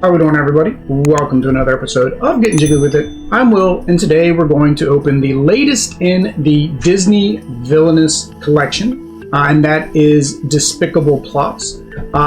How we doing, everybody? Welcome to another episode of Getting Jiggy With It. I'm Will, and today we're going to open the latest in the Disney Villainous collection, and that is Despicable Plots.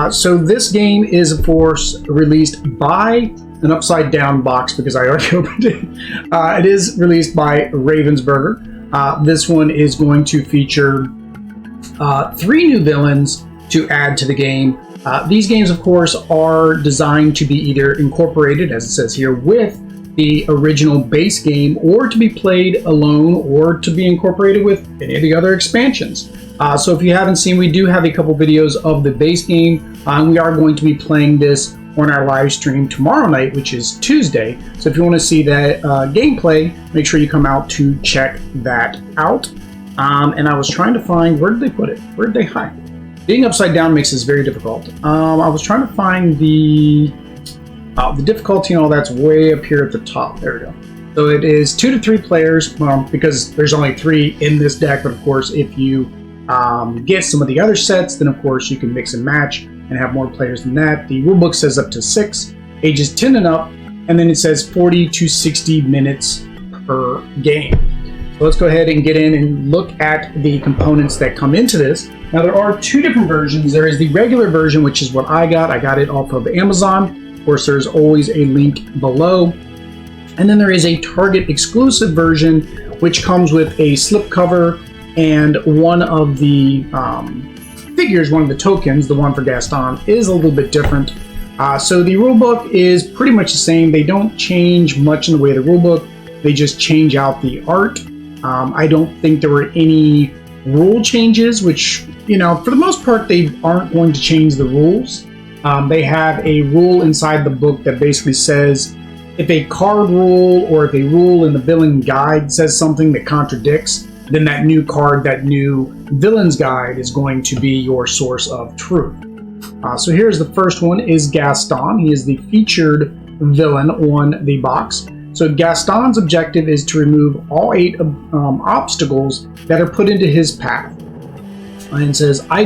So this game is, of course, released by an upside-down box because I already opened it. It is released by Ravensburger. This one is going to feature 3 new villains to add to the game. These games, of course, are designed to be either incorporated, as it says here, with the original base game, or to be played alone, or to be incorporated with any of the other expansions. So if you haven't seen, we do have a couple videos of the base game, and we are going to be playing this on our live stream tomorrow night, which is Tuesday. So if you want to see that gameplay, make sure you come out to check that out. And I was trying to find, where did they put it? Where did they hide? Being upside down makes this very difficult. I was trying to find the difficulty and all that's way up here at the top. There we go. So it is 2 to 3 players, well, because there's only 3 in this deck, but of course if you get some of the other sets, then of course you can mix and match and have more players than that. The rulebook says up to 6, ages 10 and up, and then it says 40 to 60 minutes per game. So let's go ahead and get in and look at the components that come into this. Now there are 2 different versions. There is the regular version, which is what I got. I got it off of Amazon. Of course, there's always a link below. And then there is a Target exclusive version, which comes with a slipcover and one of the figures, one of the tokens, the one for Gaston, is a little bit different. So the rulebook is pretty much the same. They don't change much in the way of the rulebook. They just change out the art. I don't think there were any rule changes, which, you know, for the most part, they aren't going to change the rules. They have a rule inside the book that basically says if a card rule or if a rule in the villain guide says something that contradicts, then that new card, that new villain's guide is going to be your source of truth. So here's the first one, is Gaston. He is the featured villain on the box. So Gaston's objective is to remove all 8 obstacles that are put into his path. And says, I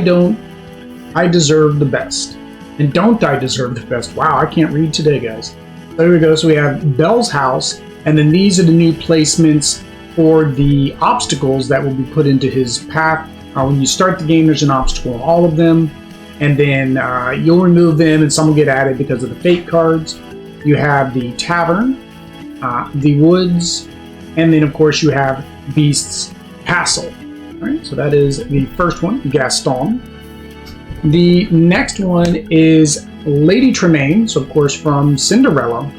deserve the best. And don't I deserve the best? Wow, I can't read today, guys. There we go. So we have Belle's house, and then these are the new placements for the obstacles that will be put into his path. When you start the game, there's an obstacle on all of them, and then you'll remove them, and some will get added because of the fate cards. You have the tavern, the woods, and then of course you have Beast's castle. All right, so that is the first one, Gaston. The next one is Lady Tremaine. So of course from Cinderella,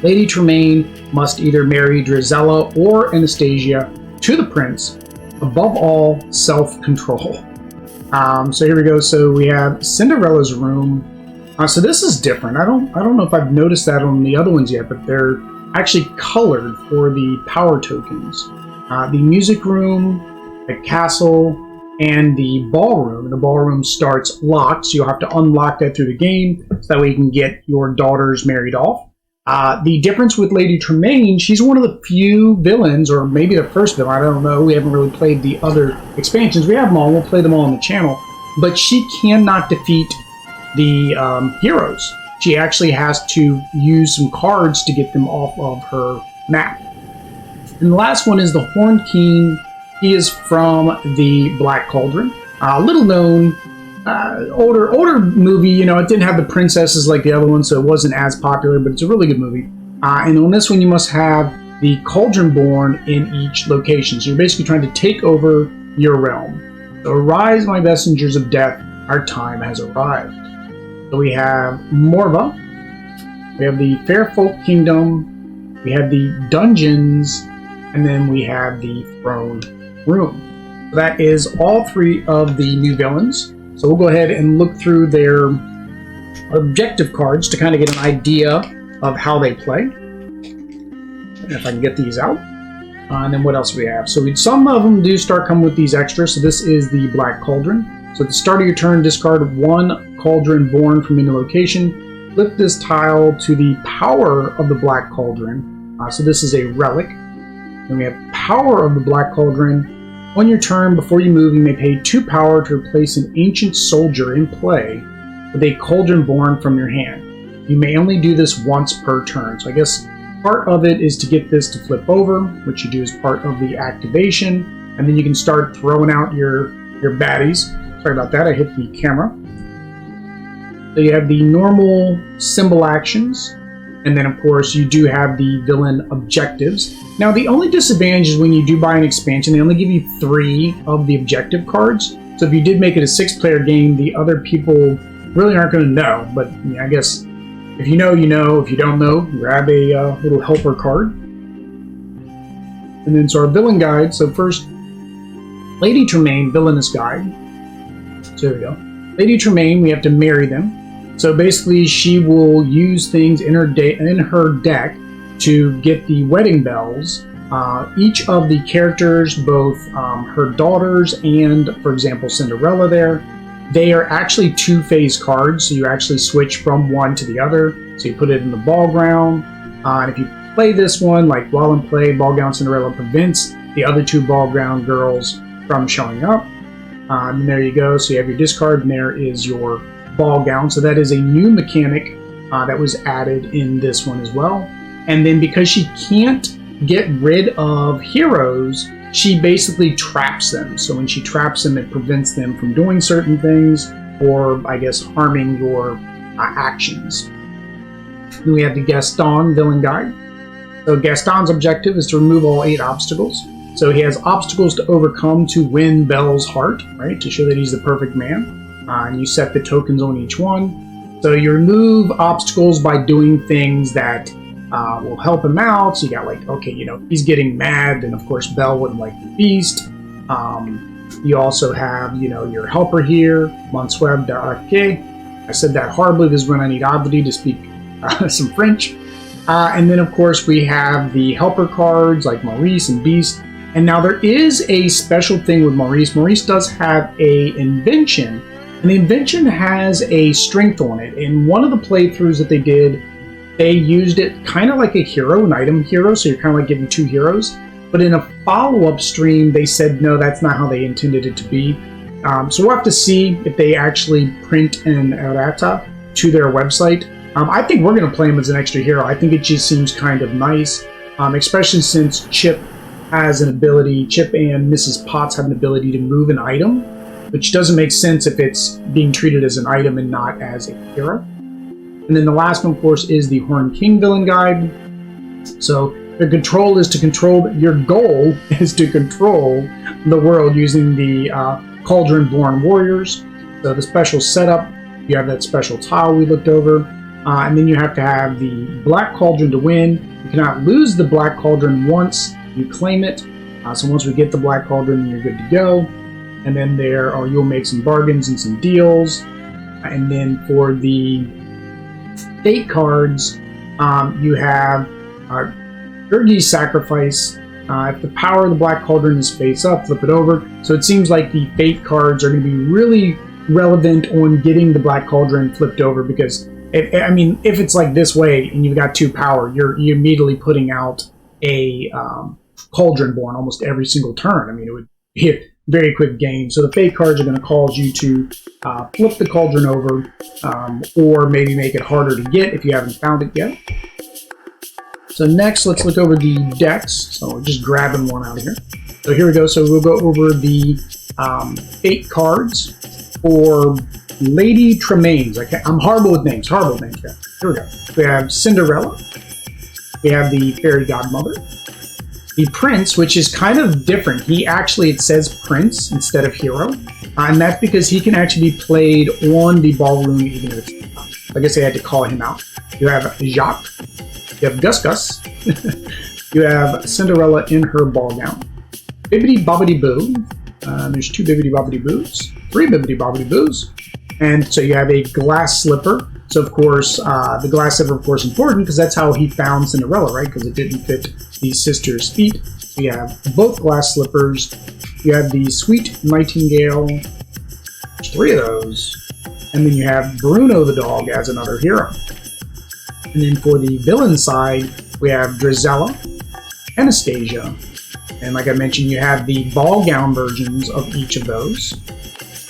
Lady Tremaine must either marry DRIZELLA or Anastasia to the prince. Above all, self-control. So here we go. So we have Cinderella's room. So this is different. I don't know if I've noticed that on the other ones yet, but they're actually colored for the power tokens. The music room, the castle, and the ballroom. The ballroom starts locked, so you'll have to unlock that through the game, so that way you can get your daughters married off. The difference with Lady Tremaine, she's one of the few villains, or maybe the first villain, I don't know, we haven't really played the other expansions. We have them all, we'll play them all on the channel, but she cannot defeat the heroes. She actually has to use some cards to get them off of her map. And the last one is the Horned King. He is from the Black Cauldron. Little known, older movie. You know, it didn't have the princesses like the other one, so it wasn't as popular, but it's a really good movie. And on this one, you must have the Cauldron Born in each location. So you're basically trying to take over your realm. So arise, my messengers of death, our time has arrived. So we have Morva, we have the Fair Folk Kingdom, we have the dungeons, and then we have the throne room. So that is all 3 of the new villains. So we'll go ahead and look through their objective cards to kind of get an idea of how they play. If I can get these out. And then what else do we have? So some of them do start coming with these extras. So this is the Black Cauldron. So at the start of your turn, discard 1 Cauldron Born from any location. Flip this tile to the power of the Black Cauldron. So this is a relic. Then we have Power of the Black Cauldron. On your turn, before you move, you may pay 2 power to replace an ancient soldier in play with a Cauldron Born from your hand. You may only do this once per turn. So I guess part of it is to get this to flip over, which you do as part of the activation, and then you can start throwing out your baddies. Sorry about that, I hit the camera. So you have the normal symbol actions, and then of course you do have the villain objectives. Now the only disadvantage is when you do buy an expansion, they only give you 3 of the objective cards. So if you did make it a 6-player game, the other people really aren't going to know. But I guess if you know, you know. If you don't know, grab a little helper card. And then so our villain guide. So first, Lady Tremaine, Villainous Guide. So there we go. Lady Tremaine, we have to marry them. So basically, she will use things in her deck to get the wedding bells. Each of the characters, both her daughters and, for example, Cinderella there, they are actually 2-phase cards, so you actually switch from one to the other. So you put it in the ball ground, and if you play this one, like while in play, ball gown Cinderella prevents the other 2 ball ground girls from showing up. And there you go, so you have your discard, and there is your ball gown. So that is a new mechanic that was added in this one as well. And then because she can't get rid of heroes, she basically traps them. So when she traps them, it prevents them from doing certain things, or I guess harming your actions. Then we have the Gaston villain guide. So Gaston's objective is to remove all 8 obstacles. So he has obstacles to overcome to win Belle's heart, right? To show that he's the perfect man. And you set the tokens on each one. So you remove obstacles by doing things that will help him out. So you got like, okay, he's getting mad, and of course Belle wouldn't like the beast. You also have, your helper here, Monsieur d'Arquet. I said that horribly. This is when I need Abdi to speak some French. And then of course we have the helper cards like Maurice and Beast. And now there is a special thing with Maurice. Maurice does have a invention, and the invention has a strength on it. In one of the playthroughs that they did, they used it kind of like a hero, an item hero, so you're kind of like getting 2 heroes. But in a follow-up stream, they said, no, that's not how they intended it to be. So we'll have to see if they actually print an errata to their website. I think we're going to play him as an extra hero. I think it just seems kind of nice, especially since Chip has an ability, Chip and Mrs. Potts have an ability to move an item, which doesn't make sense if it's being treated as an item and not as a hero. And then the last one, of course, is the Horn King villain guide. So your goal is to control the world using the Cauldron Born warriors. So the special setup, you have that special tile we looked over, and then you have to have the Black Cauldron to win. You cannot lose the Black Cauldron once you claim it. So once we get the Black Cauldron, you're good to go. And then you'll make some bargains and some deals. And then for the fate cards, you have Gurgi's Sacrifice. If the power of the Black Cauldron is face up, flip it over. So it seems like the fate cards are going to be really relevant on getting the Black Cauldron flipped over, because if it's like this way and you've got 2 power, you're immediately putting out a Cauldron Born almost every single turn. It would be a very quick game. So the fate cards are going to cause you to flip the Cauldron over, or maybe make it harder to get if you haven't found it yet. So next, let's look over the decks. So we're just grabbing one out of here. So here we go. So we'll go over the fate cards for Lady Tremaine's. I'm horrible with names. Here we go. We have Cinderella. We have the Fairy Godmother. The Prince, which is kind of different. It says Prince instead of Hero. And that's because he can actually be played on the ballroom, even if it's not. I guess they had to call him out. You have Jacques. You have Gus Gus. You have Cinderella in her ball gown. Bibbidi Bobbidi Boo. There's 2 Bibbidi Bobbidi Boos. 3 Bibbidi Bobbidi Boos. And so you have a glass slipper. So of course, the glass slipper, of course, important because that's how he found Cinderella, right? Because it didn't fit the sister's feet. So you have both glass slippers. You have the Sweet Nightingale. There's 3 of those. And then you have Bruno the dog as another hero. And then for the villain side, we have DRIZELLA, Anastasia, and like I mentioned, you have the ball gown versions of each of those.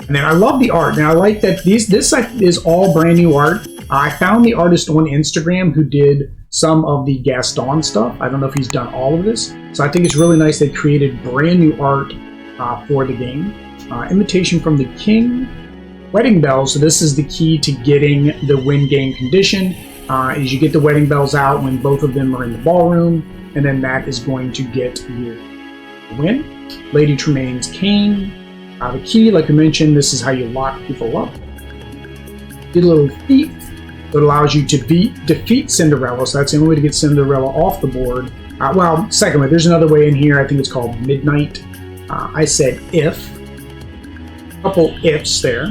And then I love the art. Now I like that this is all brand new art. I found the artist on Instagram who did some of the Gaston stuff. I don't know if he's done all of this. So I think it's really nice they created brand new art for the game. Invitation from the King. Wedding bells. So this is the key to getting the win game condition. Is you get the wedding bells out when both of them are in the ballroom. And then that is going to get you the win. Lady Tremaine's cane. The key, like I mentioned, this is how you lock people up. Get a little feat. That allows you to defeat Cinderella, so that's the only way to get Cinderella off the board. Well, second way, there's another way in here. I think it's called Midnight. I said if. Couple ifs there.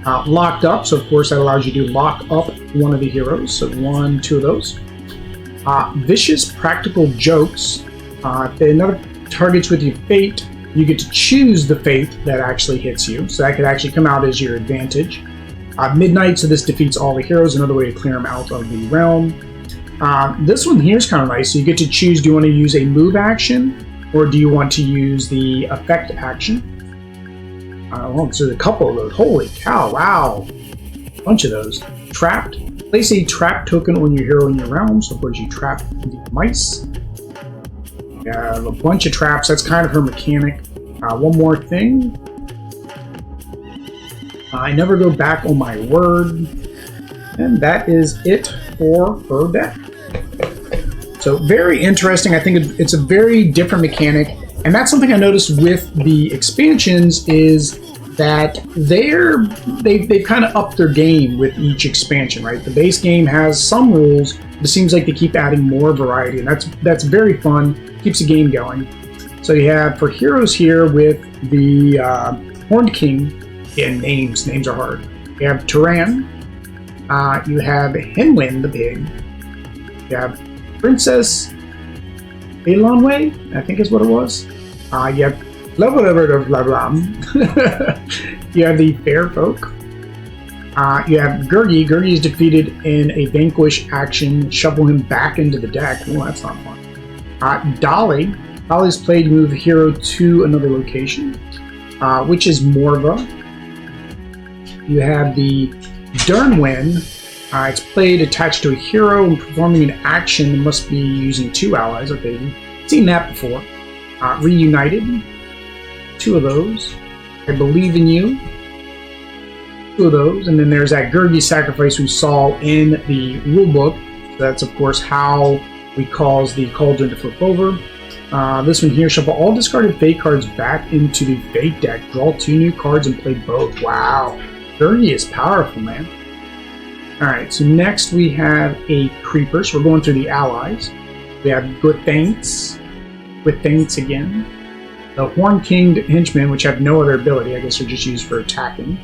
Locked up, so of course that allows you to lock up one of the heroes. So 1, 2 of those. Vicious practical jokes. If another targets with your fate, you get to choose the fate that actually hits you. So that could actually come out as your advantage. Midnight, so this defeats all the heroes, another way to clear them out of the realm. This one here is kind of nice, so you get to choose, do you want to use a move action, or do you want to use the effect action? Well, so a couple of those, holy cow, wow, a bunch of those. Trapped, place a trap token on your hero in your realm, so of course you trap the mice. You have a bunch of traps, that's kind of her mechanic. One more thing. I never go back on my word. And that is it for her deck. So very interesting. I think it's a very different mechanic. And that's something I noticed with the expansions is that they've kind of upped their game with each expansion, right? The base game has some rules, but it seems like they keep adding more variety. And that's very fun. Keeps the game going. So you have for heroes here with the Horned King. Yeah, names are hard. You have Tremaine. You have Henwin the pig. You have Princess Elanway, I think is what it was. You have blah blah blah blah blah. You have the Fair Folk. You have Gurgi. Gurgi is defeated in a vanquish action. Shuffle him back into the deck. Oh, that's not fun. Dolly. Dolly's played to move a hero to another location, which is Morva. You have the Dernwin. It's played attached to a hero and performing an action and must be using 2 allies. Okay, we've seen that before. Reunited. 2 of those. I Believe in You. 2 of those. And then there's that Gurgi sacrifice we saw in the rulebook. So that's, of course, how we cause the Cauldron to flip over. This one here, shuffle all discarded fate cards back into the fate deck. Draw 2 new cards and play both. Wow. Gurgi is powerful, man. Alright, so next we have a Creeper. So we're going through the allies. We have Good Thanks. Good Thanks again. The Horn King Henchmen, which have no other ability. I guess they're just used for attacking.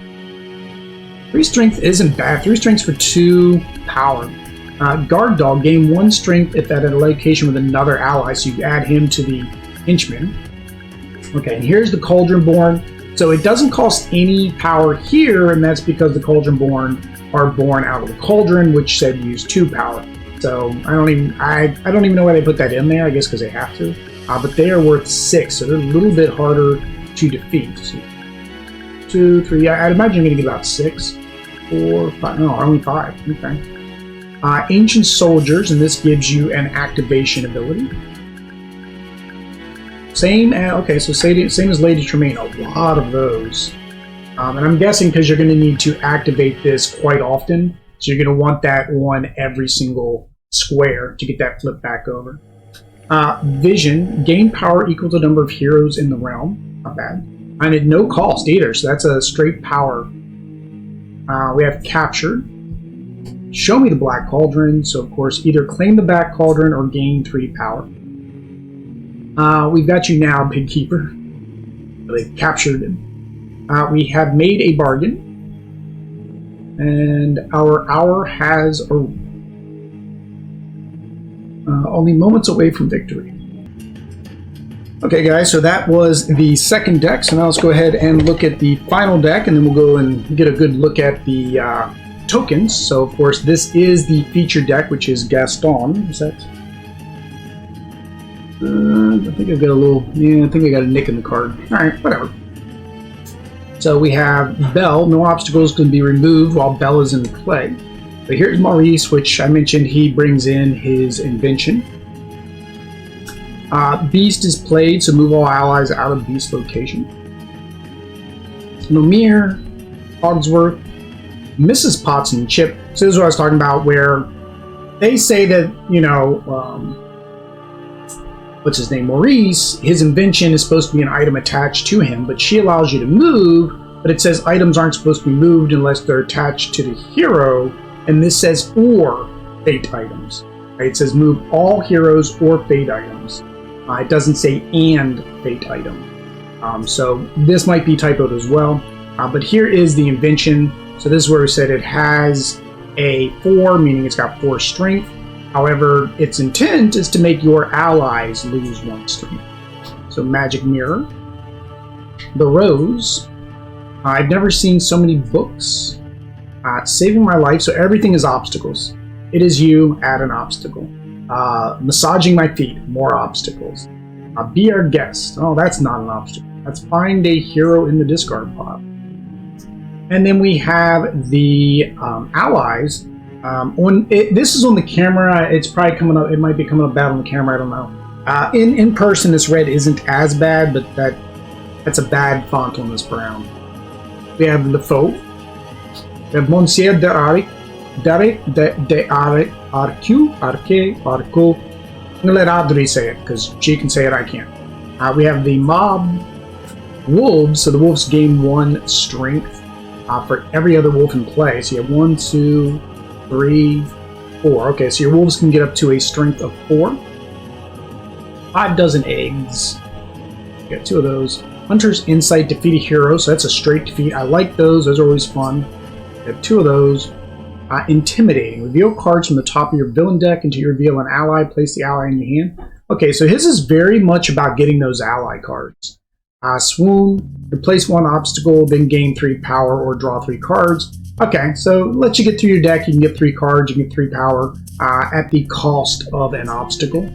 3 strength isn't bad. 3 strengths for 2 power. Guard Dog, gain 1 strength if at a location with another ally. So you add him to the Henchman. Okay, and here's the Cauldron Born. So it doesn't cost any power here, and that's because the Cauldron Born are born out of the Cauldron, which said use 2 power. So I don't even know why they put that in there. I guess because they have to. But they are worth 6, so they're a little bit harder to defeat. So 2, 3. I'd imagine you're going to get about 6, 4, 5. No, only 5. Okay. Ancient Soldiers, and this gives you an activation ability. Same as Lady Tremaine, a lot of those. And I'm guessing because you're going to need to activate this quite often, so you're going to want that on every single square to get that flip back over. Vision, gain power equal to the number of heroes in the realm. Not bad. And at no cost either, so that's a straight power. We have Captured. Show me the Black Cauldron, so of course either claim the Black Cauldron or gain 3 power. We've got you now, Pig Keeper. They've captured it. We have made a bargain. And our hour has only moments away from victory. Okay guys, so that was the second deck. So now let's go ahead and look at the final deck, and then we'll go and get a good look at the tokens. So of course this is the featured deck, which is Gaston. Is that... I think I've got a little... Yeah, I think I got a nick in the card. Alright, whatever. So we have Belle. No obstacles can be removed while Belle is in play. So here's Maurice, which I mentioned he brings in his invention. Beast is played, so move all allies out of Beast location. Nomir, Hogsworth, Mrs. Potts and Chip. So this is what I was talking about, where they say that, you know, what's his name, Maurice, his invention is supposed to be an item attached to him, but she allows you to move, but it says items aren't supposed to be moved unless they're attached to the hero, and this says or fate items. Right? It says move all heroes or fate items. It doesn't say and fate item. So this might be typoed as well. But here is the invention. So this is where we said it has a 4, meaning it's got 4 strength. However, its intent is to make your allies lose 1 strength. So magic mirror. The rose. I've never seen so many books. Saving my life. So everything is obstacles. It is you, add an obstacle. Massaging my feet, more obstacles. Be our guest. Oh, that's not an obstacle. That's find a hero in the discard pile. And then we have the allies. This is on the camera. It's probably coming up. It might be coming up bad on the camera. I don't know. In person, this red isn't as bad, but that's a bad font on this brown. We have LeFaux. We have Monsieur d'Aric. Arco. I'm going to let Audrey say it, because she can say it, I can't. We have the mob wolves, so the wolves gain 1 strength for every other wolf in play. So you have 1, 2, 3, 4. Okay, so your wolves can get up to a strength of 4. 5 dozen eggs. You got 2 of those. Hunter's Insight, defeat a hero, so that's a straight defeat. I like those, those are always fun. You have 2 of those. Intimidating. Reveal cards from the top of your villain deck until you reveal an ally. Place the ally in your hand. Okay, so his is very much about getting those ally cards. Swoon. Replace 1 obstacle, then gain 3 power or draw 3 cards. Okay, so let you get through your deck. You can get 3 cards. You can get 3 power at the cost of an obstacle.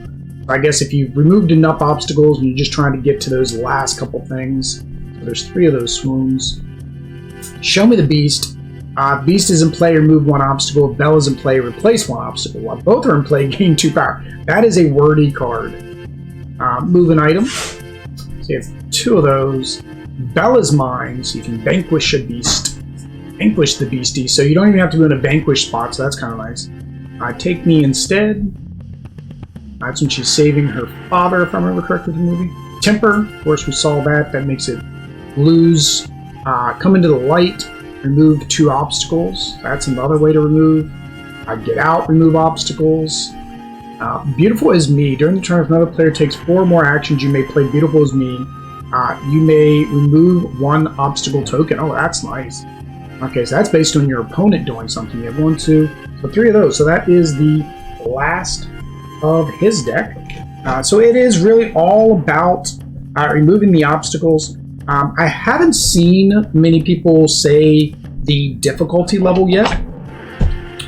I guess if you've removed enough obstacles and you're just trying to get to those last couple things. So there's 3 of those swoons. Show me the beast. Beast is in play, remove 1 obstacle. Belle is in play, replace 1 obstacle. While both are in play, gain 2 power. That is a wordy card. Move an item. So you have 2 of those. Belle is mine, so you can vanquish a beast. Vanquish the beastie, so you don't even have to go in a vanquish spot, so that's kind of nice. Take me instead. That's when she's saving her father, if I remember correctly from the movie. Temper, of course we saw that. That makes it lose. Come into the light. Remove 2 obstacles. That's another way to remove. Get out, remove obstacles. Beautiful as me. During the turn, if another player takes 4 more actions, you may play Beautiful as me. You may remove 1 obstacle token. Oh, that's nice. Okay, so that's based on your opponent doing something. You have 1, 2, so 3 of those. So that is the last of his deck. So it is really all about removing the obstacles. I haven't seen many people say the difficulty level yet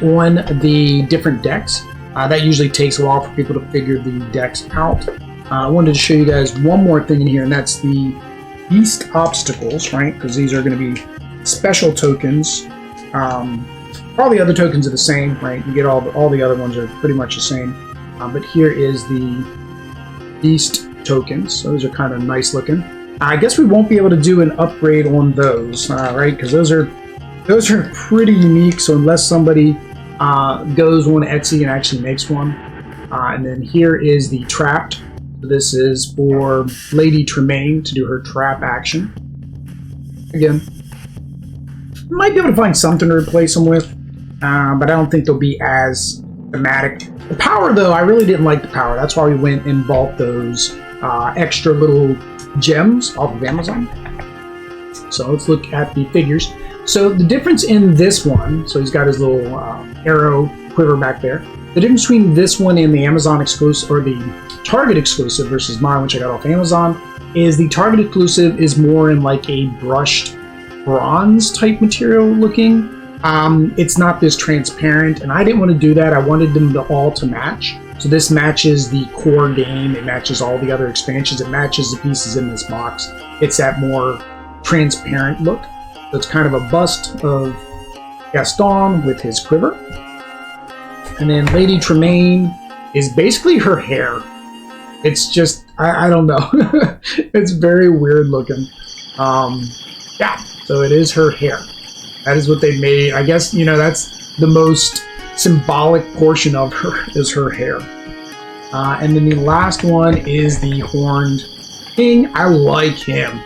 on the different decks. That usually takes a while for people to figure the decks out. I wanted to show you guys one more thing in here, and that's the Beast obstacles, right? Because these are going to be special tokens. All the other tokens are the same, right? You get all the other ones are pretty much the same. But here is the Beast tokens. So those are kind of nice looking. I guess we won't be able to do an upgrade on those, right? Because those are pretty unique. So unless somebody goes on Etsy and actually makes one, and then here is the trapped. This is for Lady Tremaine to do her trap action. Again, might be able to find something to replace them with, but I don't think they'll be as thematic. The power, though, I really didn't like the power. That's why we went and bought those extra little gems off of Amazon. So let's look at the figures. So the difference in this one, so he's got his little arrow quiver back there. The difference between this one and the Amazon exclusive, or the Target exclusive versus mine, which I got off Amazon, is the Target exclusive is more in like a brushed bronze type material looking. It's not this transparent, and I didn't want to do that. I wanted them all to match. So this matches the core game, it matches all the other expansions, it matches the pieces in this box. It's that more transparent look. So it's kind of a bust of Gaston with his quiver. And then Lady Tremaine is basically her hair. It's just, I don't know. It's very weird looking. Yeah, so it is her hair. That is what they made. I guess, you know, that's the most symbolic portion of her, is her hair. And then the last one is the Horned King. I like him.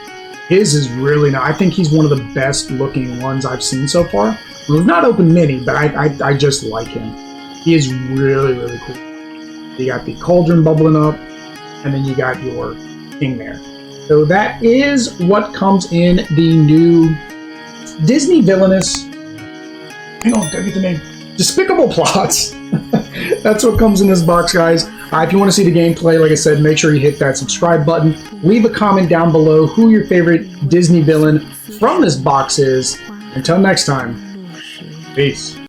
His is really nice. I think he's one of the best looking ones I've seen so far. We've not opened many, but I just like him. He is really, really cool. You got the cauldron bubbling up, and then you got your king there. So that is what comes in the new Disney Villainous. Hang on, gotta get the name. Despicable Plots. That's what comes in this box, guys. If you want to see the gameplay, like I said, make sure you hit that subscribe button. Leave a comment down below who your favorite Disney villain from this box is. Until next time, peace.